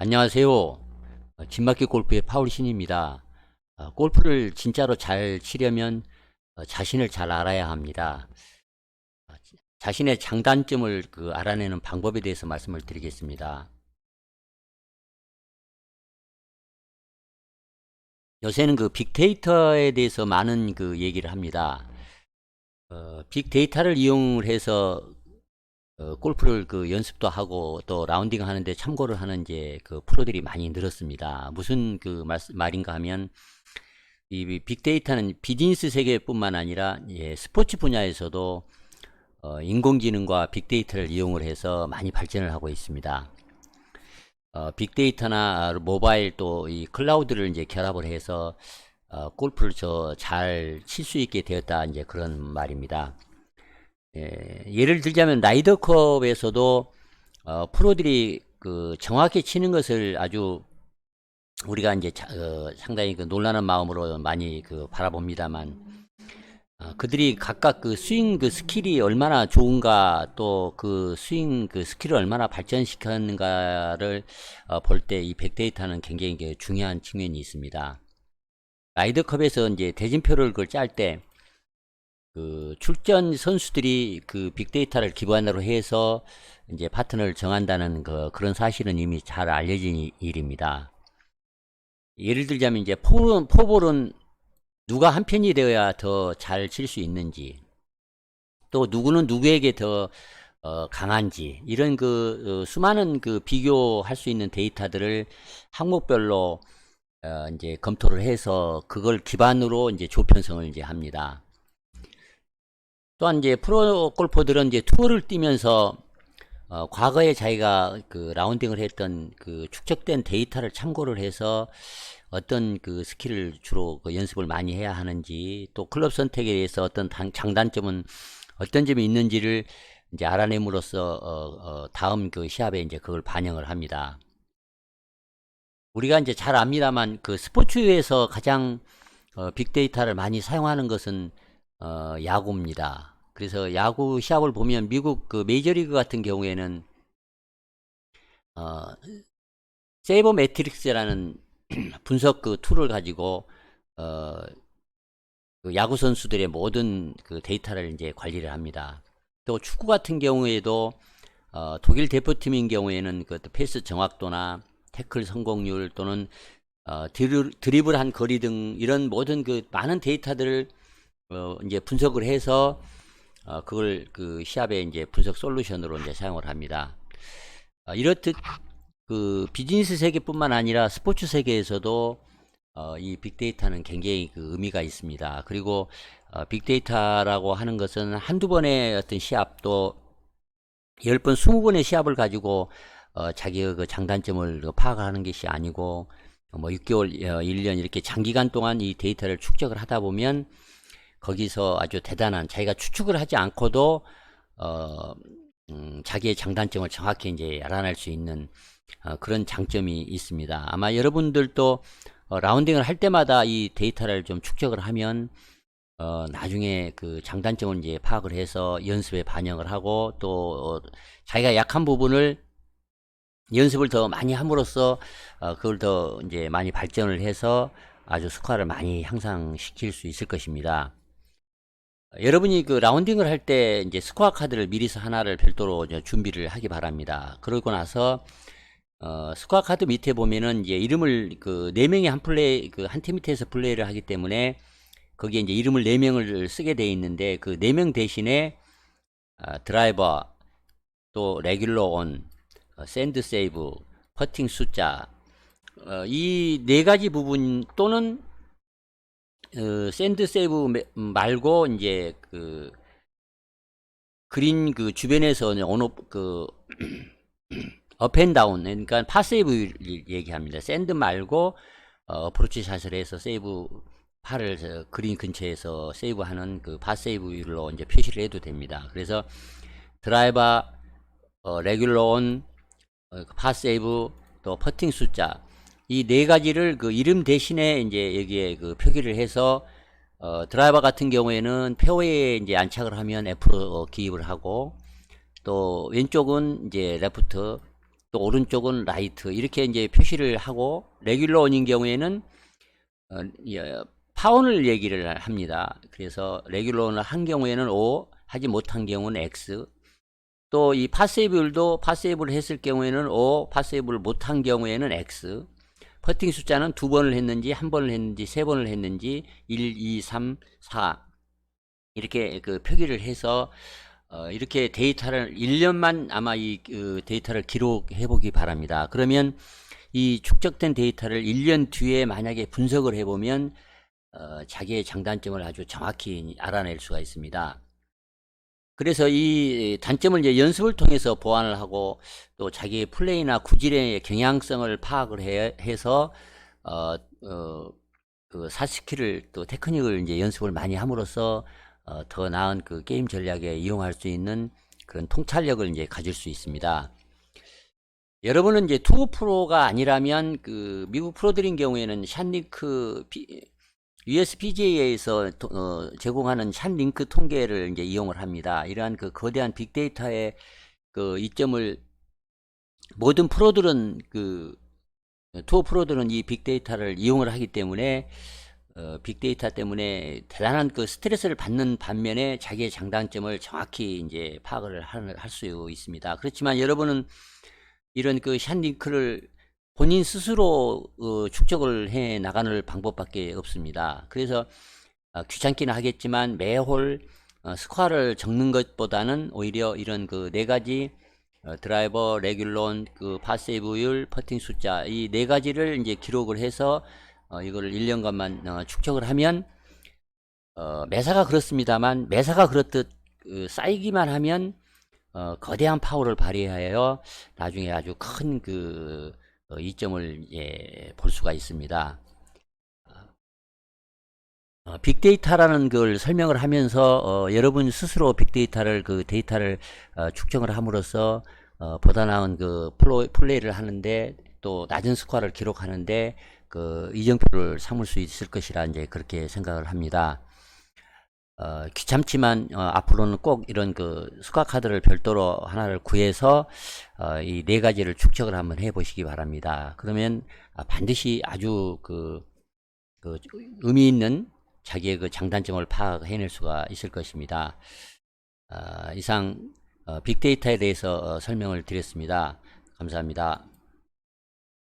안녕하세요. 진맞게 골프의 파울신입니다. 골프를 진짜로 잘 치려면 자신을 잘 알아야 합니다. 자신의 장단점을 알아내는 방법에 대해서 말씀을 드리겠습니다. 요새는 빅데이터에 대해서 많은 얘기를 합니다. 빅데이터를 이용해서 골프를 연습도 하고 또 라운딩 하는데 참고를 하는 이제 프로들이 많이 늘었습니다. 무슨 말인가 하면 이 빅데이터는 비즈니스 세계뿐만 아니라 스포츠 분야에서도 인공지능과 빅데이터를 이용을 해서 많이 발전을 하고 있습니다. 빅데이터나 모바일 또 이 클라우드를 이제 결합을 해서 골프를 잘 칠 수 있게 되었다, 이제 그런 말입니다. 예를 들자면 라이더컵에서도 프로들이 정확히 치는 것을 아주 우리가 이제 상당히 놀라는 마음으로 많이 바라봅니다만, 그들이 각각 스윙 스킬이 얼마나 좋은가, 또 스윙 스킬을 얼마나 발전시켰는가를 볼 때 이 빅데이터는 굉장히 중요한 측면이 있습니다. 라이더컵에서 이제 대진표를 짤 때 출전 선수들이 빅데이터를 기반으로 해서 이제 파트너를 정한다는 그런 사실은 이미 잘 알려진 일입니다. 예를 들자면 이제 포볼은 누가 한 편이 되어야 더 잘 칠 수 있는지, 또 누구는 누구에게 더 강한지, 이런 수많은 비교할 수 있는 데이터들을 항목별로 이제 검토를 해서 그걸 기반으로 이제 조편성을 이제 합니다. 또한 이제 프로 골퍼들은 이제 투어를 뛰면서 과거에 자기가 라운딩을 했던 축적된 데이터를 참고를 해서 어떤 스킬을 주로 연습을 많이 해야 하는지, 또 클럽 선택에 대해서 어떤 장단점은 어떤 점이 있는지를 이제 알아냄으로써 다음 시합에 이제 그걸 반영을 합니다. 우리가 이제 잘 압니다만 스포츠에서 가장 빅데이터를 많이 사용하는 것은 야구입니다. 그래서 야구 시합을 보면 미국 메이저리그 같은 경우에는 어, 세이버 매트릭스라는 분석 툴을 가지고 어, 야구 선수들의 모든 데이터를 이제 관리를 합니다. 또 축구 같은 경우에도 독일 대표팀인 경우에는 패스 정확도나 태클 성공률 또는 드리블한 거리 등 이런 모든 많은 데이터들을 이제 분석을 해서 그걸 시합에 이제 분석 솔루션으로 이제 사용을 합니다. 이렇듯 비즈니스 세계뿐만 아니라 스포츠 세계에서도 이 빅데이터는 굉장히 의미가 있습니다. 그리고 빅데이터라고 하는 것은 한두 번의 어떤 시합도 10번, 20번의 시합을 가지고 자기의 장단점을 파악하는 것이 아니고, 뭐 6개월, 1년 이렇게 장기간 동안 이 데이터를 축적을 하다 보면 거기서 아주 대단한, 자기가 추측을 하지 않고도 자기의 장단점을 정확히 이제 알아낼 수 있는 그런 장점이 있습니다. 아마 여러분들도 라운딩을 할 때마다 이 데이터를 좀 축적을 하면 나중에 장단점을 이제 파악을 해서 연습에 반영을 하고, 또 자기가 약한 부분을 연습을 더 많이 함으로써 그걸 더 이제 많이 발전을 해서 아주 스코어를 많이 향상시킬 수 있을 것입니다. 여러분이 라운딩을 할 때 이제 스코어 카드를 미리서 하나를 별도로 이제 준비를 하기 바랍니다. 그러고 나서 스코어 카드 밑에 보면은 이제 이름을 4명이 한 플레이, 한 팀 밑에서 플레이를 하기 때문에 거기에 이제 이름을 4명을 쓰게 되어 있는데, 4명 대신에 드라이버, 또 레귤러 온, 샌드 세이브, 퍼팅 숫자, 이 4가지 부분, 또는 샌드 세이브 말고 이제 그린 주변에서 어느 업앤다운, 그러니까 파세이브 얘기합니다. 샌드 말고 어프로치 샷을 해서 세이브 파를 그린 근처에서 세이브하는 파세이브로 이제 표시를 해도 됩니다. 그래서 드라이버, 레귤러 온, 파세이브, 또 퍼팅 숫자, 이 4가지를 이름 대신에 이제 여기에 표기를 해서 드라이버 같은 경우에는 페어웨이에 이제 안착을 하면 F로 기입을 하고, 또 왼쪽은 이제 레프트, 또 오른쪽은 라이트 이렇게 이제 표시를 하고 레귤러 온인 경우에는 파원을 얘기를 합니다. 그래서 레귤러 온을 한 경우에는 O, 하지 못한 경우는 X. 또 이 파세이브율도 파세이브를 했을 경우에는 O, 파세이브를 못한 경우에는 X. 퍼팅 숫자는 2번을 했는지, 1번을 했는지, 3번을 했는지, 1, 2, 3, 4 이렇게 그 표기를 해서 이렇게 데이터를 1년만 아마 이 데이터를 기록해 보기 바랍니다. 그러면 이 축적된 데이터를 1년 뒤에 만약에 분석을 해보면 자기의 장단점을 아주 정확히 알아낼 수가 있습니다. 그래서 이 단점을 이제 연습을 통해서 보완을 하고 또 자기의 플레이나 구질의 경향성을 파악을 해서 그 사스키를 또 테크닉을 이제 연습을 많이 함으로써 더 나은 그 게임 전략에 이용할 수 있는 그런 통찰력을 이제 가질 수 있습니다. 여러분은 이제 투어 프로가 아니라면 그 미국 프로들인 경우에는 샷링크 USPGA에서 제공하는 샷링크 통계를 이제 이용을 합니다. 이러한 그 거대한 빅데이터의 그 이점을 모든 프로들은 그 투어 프로들은 이 빅데이터를 이용을 하기 때문에 빅데이터 때문에 대단한 그 스트레스를 받는 반면에 자기의 장단점을 정확히 이제 파악을 할 수 있습니다. 그렇지만 여러분은 이런 그 샷링크를 본인 스스로 축적을 해 나가는 방법밖에 없습니다. 그래서 귀찮기는 하겠지만 매홀 스코어를 적는 것보다는 오히려 이런 그 네 가지 드라이버, 레귤론, 그 파세이브율, 퍼팅 숫자 이 네 가지를 이제 기록을 해서 이거를 1년간만 축적을 하면 매사가 그렇습니다만 매사가 그렇듯 쌓이기만 하면 거대한 파워를 발휘하여 나중에 아주 큰 그 이점을 볼 수가 있습니다. 빅데이터라는 걸 설명을 하면서 여러분 스스로 빅데이터를 그 데이터를 축적을 함으로써 보다 나은 그 플레이를 하는데 또 낮은 스코어를 기록하는데 그 이정표를 삼을 수 있을 것이라 이제 그렇게 생각을 합니다. 귀찮지만 앞으로는 꼭 이런 그 스코어 카드를 별도로 하나를 구해서 이 네 가지를 축적을 한번 해 보시기 바랍니다. 그러면 반드시 아주 그 의미 있는 자기의 그 장단점을 파악해낼 수가 있을 것입니다. 이상 빅데이터에 대해서 설명을 드렸습니다. 감사합니다.